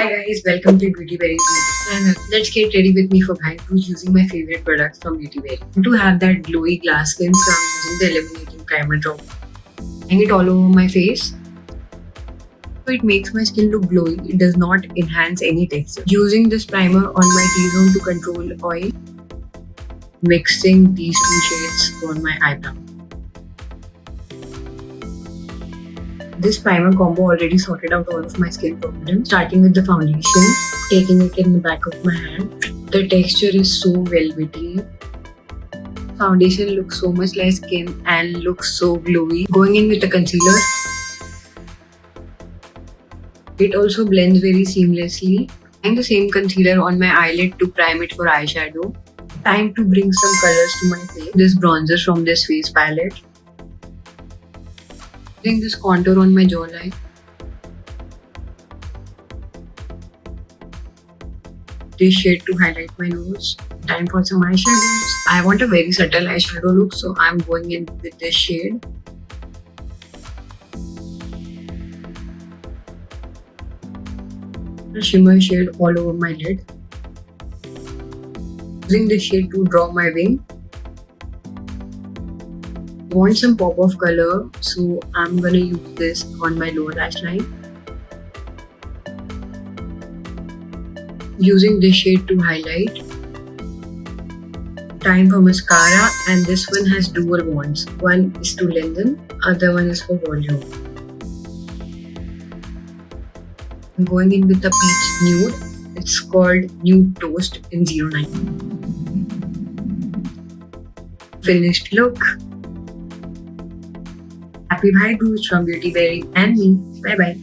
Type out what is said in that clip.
Hi guys, welcome to Beauty Berry's channel. Let's get ready with me for Bhai Dooj using my favorite products from Beauty Berry. To have that glowy glass skin, so I'm using the illuminating primer drop. Applying it all over my face. So it makes my skin look glowy. It does not enhance any texture. Using this primer on my T-zone to control oil. Mixing these two shades on my eyebrow. This primer combo already sorted out all of my skin problems. Starting with the foundation, taking it in the back of my hand. The texture is so velvety. Foundation looks so much like skin and looks so glowy. Going in with the concealer. It also blends very seamlessly. Applying the same concealer on my eyelid to prime it for eyeshadow. Time to bring some colors to my face. This bronzer from this face palette. Using this contour on my jawline. This shade to highlight my nose. Time for some eyeshadows. I want a very subtle eyeshadow look, so I'm going in with this shade. A shimmer shade all over my lid. Using this shade to draw my wing. Want some pop of color, so I'm gonna use this on my lower lash line. Using this shade to highlight. Time for mascara, and this one has dual wands. One is to lengthen, other one is for volume. I'm going in with a peach nude. It's called Nude Toast in 09. Finished look. Happy Bhai Dooj from Beauty Berry and me. Bye bye.